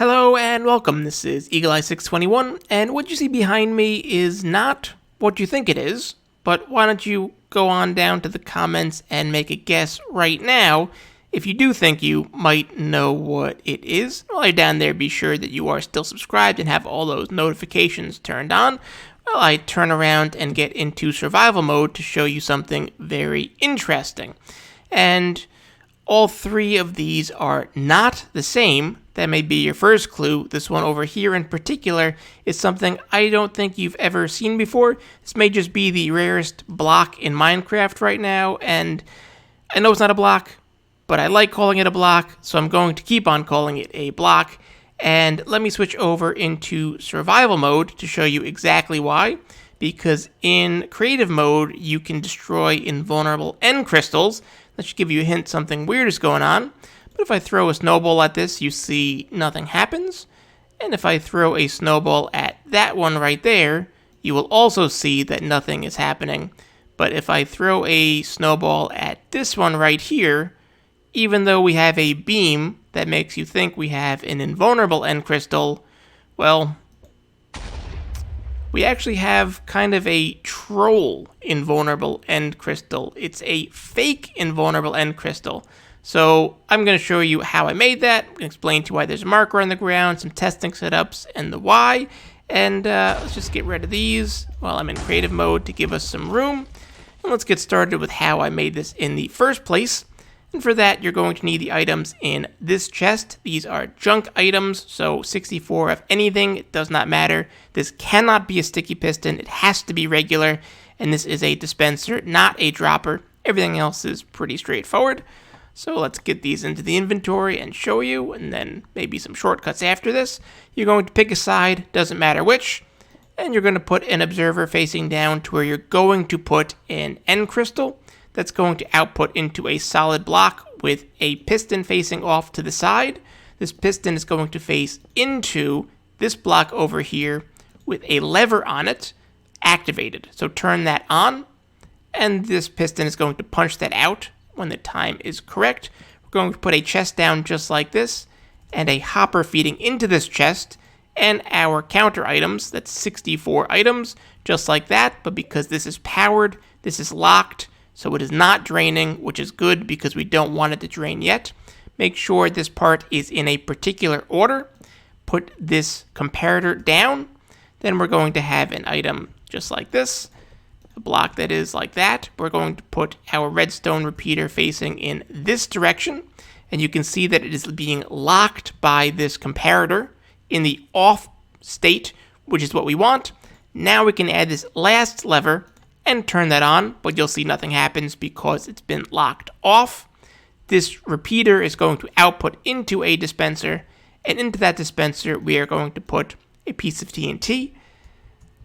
Hello and welcome, this is EagleEye621, and what you see behind me is not what you think it is, but why don't you go on down to the comments and make a guess right now if you do think you might know what it is. While you're down there, be sure that you are still subscribed and have all those notifications turned on while I turn around and get into survival mode to show you something very interesting. And all three of these are not the same. That may be your first clue. This one over here in particular is something I don't think you've ever seen before. This may just be the rarest block in Minecraft right now, and I know it's not a block, but I like calling it a block, so I'm going to keep on calling it a block. And let me switch over into survival mode to show you exactly why. Because in creative mode, you can destroy invulnerable end crystals. That should give you a hint something weird is going on. But if I throw a snowball at this, you see nothing happens. And if I throw a snowball at that one right there, you will also see that nothing is happening. But if I throw a snowball at this one right here, even though we have a beam that makes you think we have an invulnerable end crystal, well, we actually have kind of a troll invulnerable end crystal. It's a fake invulnerable end crystal. So I'm going to show you how I made that. I'm going to explain to you why there's a marker on the ground, some testing setups, and the why. And let's just get rid of these while I'm in creative mode to give us some room. And let's get started with how I made this in the first place. And for that, you're going to need the items in this chest. These are junk items, so 64 of anything, it does not matter. This cannot be a sticky piston, it has to be regular. And this is a dispenser, not a dropper. Everything else is pretty straightforward. So let's get these into the inventory and show you, and then maybe some shortcuts after this. You're going to pick a side, doesn't matter which, and you're going to put an observer facing down to where you're going to put an end crystal. That's going to output into a solid block with a piston facing off to the side. This piston is going to face into this block over here with a lever on it activated. So turn that on, and this piston is going to punch that out when the time is correct. We're going to put a chest down just like this, and a hopper feeding into this chest, and our counter items, that's 64 items, just like that, but because this is powered, this is locked, so it is not draining, which is good because we don't want it to drain yet. Make sure this part is in a particular order. Put this comparator down. Then we're going to have an item just like this. A block that is like that. We're going to put our redstone repeater facing in this direction. And you can see that it is being locked by this comparator in the off state, which is what we want. Now we can add this last lever and turn that on, but you'll see nothing happens because it's been locked off. This repeater is going to output into a dispenser, and into that dispenser we are going to put a piece of TNT.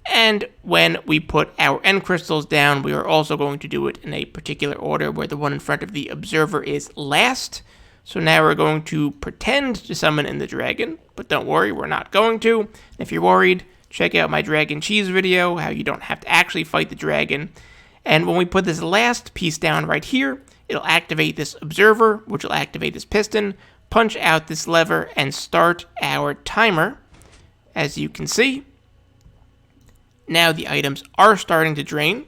And when we put our end crystals down, we are also going to do it in a particular order where the one in front of the observer is last. So now we're going to pretend to summon in the dragon, but don't worry, we're not going to. If you're worried, check out my dragon cheese video, how you don't have to actually fight the dragon. And when we put this last piece down right here, it'll activate this observer, which will activate this piston, punch out this lever, and start our timer. As you can see, now the items are starting to drain.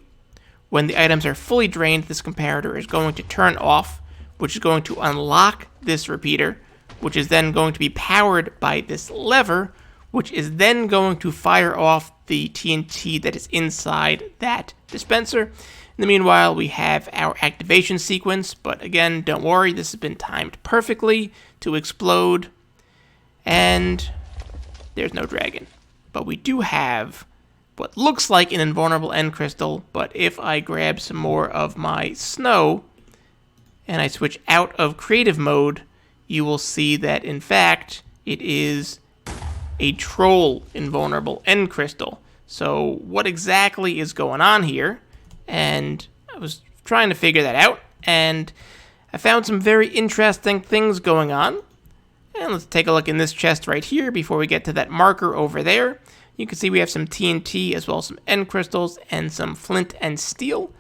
When the items are fully drained, this comparator is going to turn off, which is going to unlock this repeater, which is then going to be powered by this lever, which is then going to fire off the TNT that is inside that dispenser. In the meanwhile, we have our activation sequence, but again, don't worry, this has been timed perfectly to explode, and there's no dragon. But we do have what looks like an invulnerable end crystal, but if I grab some more of my snow, and I switch out of creative mode, you will see that, in fact, it is a troll invulnerable end crystal. So what exactly is going on here? And I was trying to figure that out, and I found some very interesting things going on. And let's take a look in this chest right here before we get to that marker over there. You can see we have some TNT as well as some end crystals and some flint and steel.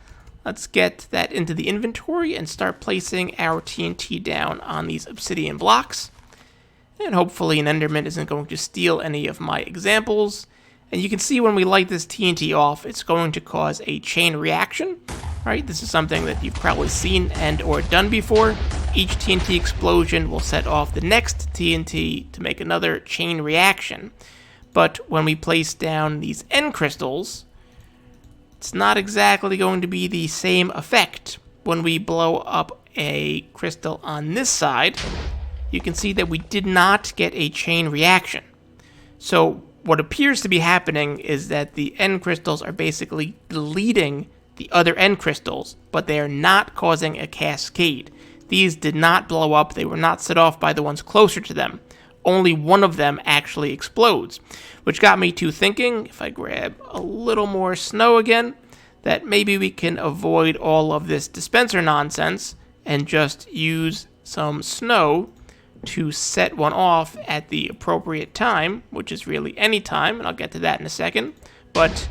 Let's get that into the inventory and start placing our TNT down on these obsidian blocks. And hopefully an Enderman isn't going to steal any of my examples. And you can see when we light this TNT off, it's going to cause a chain reaction. Right? This is something that you've probably seen and or done before. Each TNT explosion will set off the next TNT to make another chain reaction. But when we place down these end crystals, it's not exactly going to be the same effect. When we blow up a crystal on this side, you can see that we did not get a chain reaction. So what appears to be happening is that the end crystals are basically deleting the other end crystals, but they are not causing a cascade. These did not blow up. They were not set off by the ones closer to them. Only one of them actually explodes, which got me to thinking, if I grab a little more snow again, that maybe we can avoid all of this dispenser nonsense and just use some snow to set one off at the appropriate time, which is really any time, and I'll get to that in a second. But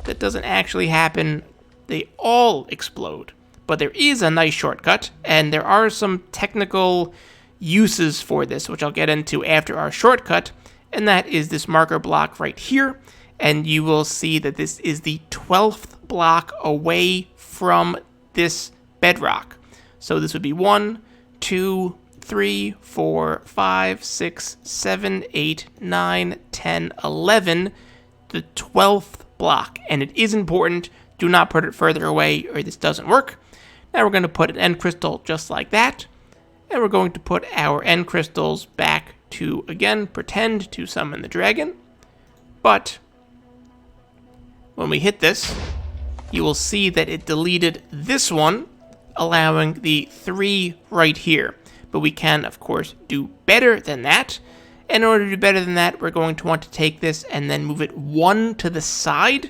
that doesn't actually happen. They all explode. But there is a nice shortcut, and there are some technical uses for this, which I'll get into after our shortcut, and that is this marker block right here, and you will see that this is the 12th block away from this bedrock. So this would be 1, 2, 3, 4, 5, 6, 7, 8, 9, 10, 11, the 12th block, and it is important. Do not put it further away or this doesn't work. Now we're going to put an end crystal just like that, and we're going to put our end crystals back to, again, pretend to summon the dragon. But when we hit this, you will see that it deleted this one, allowing the 3 right here. But we can, of course, do better than that. In order to do better than that, we're going to want to take this and then move it 1 to the side.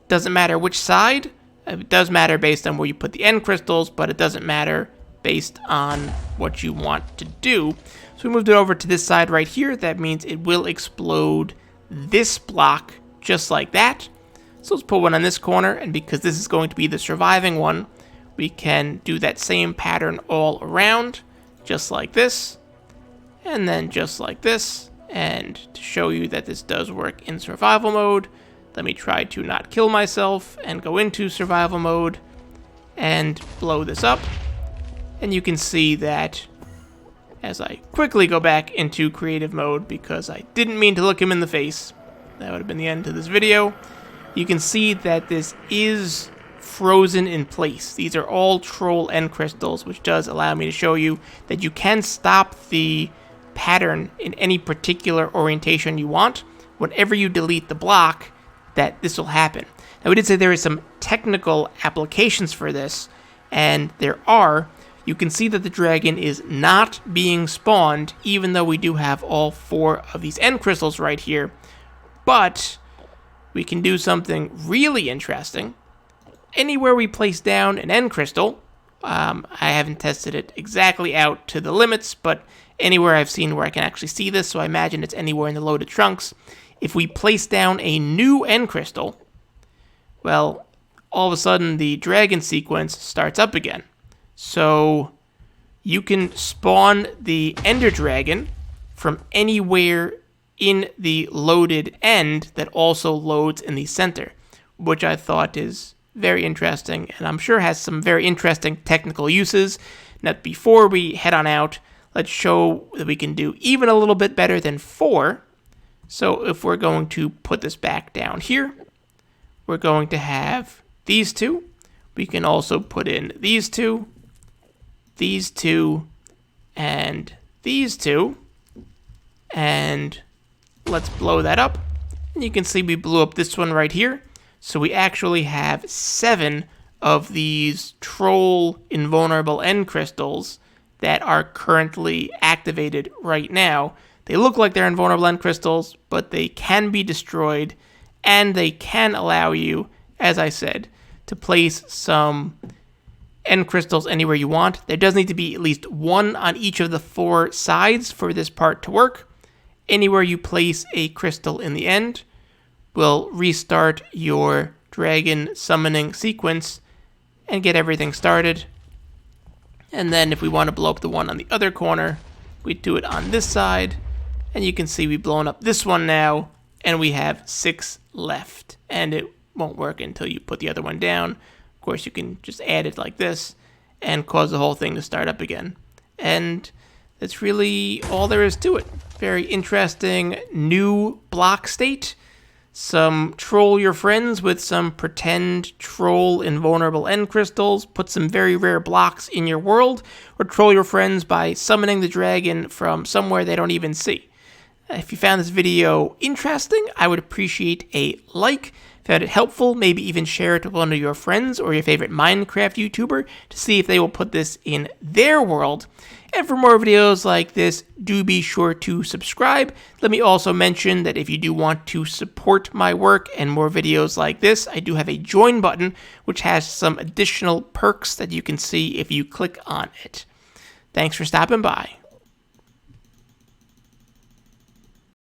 Doesn't matter which side. It does matter based on where you put the end crystals, but it doesn't matter based on what you want to do. So we moved it over to this side right here. That means it will explode this block just like that. So let's put one on this corner, and because this is going to be the surviving one, we can do that same pattern all around, just like this, and then just like this. And to show you that this does work in survival mode, let me try to not kill myself and go into survival mode and blow this up. And you can see that as I quickly go back into creative mode, because I didn't mean to look him in the face, that would have been the end to this video, you can see that this is frozen in place. These are all troll end crystals, which does allow me to show you that you can stop the pattern in any particular orientation you want. Whenever you delete the block, that this will happen. Now, we did say there is some technical applications for this, and there are. You can see that the dragon is not being spawned, even though we do have all 4 of these end crystals right here. But we can do something really interesting. Anywhere we place down an end crystal, I haven't tested it exactly out to the limits, but anywhere I've seen where I can actually see this, so I imagine it's anywhere in the loaded trunks. If we place down a new end crystal, well, all of a sudden the dragon sequence starts up again. So you can spawn the Ender Dragon from anywhere in the loaded end that also loads in the center, which I thought is very interesting, and I'm sure has some very interesting technical uses. Now, before we head on out, let's show that we can do even a little bit better than 4. So if we're going to put this back down here, we're going to have these 2. We can also put in these 2, and these 2. And let's blow that up. And you can see we blew up this one right here. So we actually have 7 of these troll invulnerable end crystals that are currently activated right now. They look like they're invulnerable end crystals, but they can be destroyed, and they can allow you, as I said, to place some end crystals anywhere you want. There does need to be at least 1 on each of the 4 sides for this part to work. Anywhere you place a crystal in the end will restart your dragon summoning sequence and get everything started. And then if we want to blow up the one on the other corner, we do it on this side. And you can see we've blown up this one now, and we have 6 left. And it won't work until you put the other one down. Of course, you can just add it like this and cause the whole thing to start up again. And that's really all there is to it. Very interesting new block state. Some troll your friends with some pretend troll invulnerable end crystals. Put some very rare blocks in your world. Or troll your friends by summoning the dragon from somewhere they don't even see. If you found this video interesting, I would appreciate a like. If you found it helpful, maybe even share it with one of your friends or your favorite Minecraft YouTuber to see if they will put this in their world. And for more videos like this, do be sure to subscribe. Let me also mention that if you do want to support my work and more videos like this, I do have a join button, which has some additional perks that you can see if you click on it. Thanks for stopping by.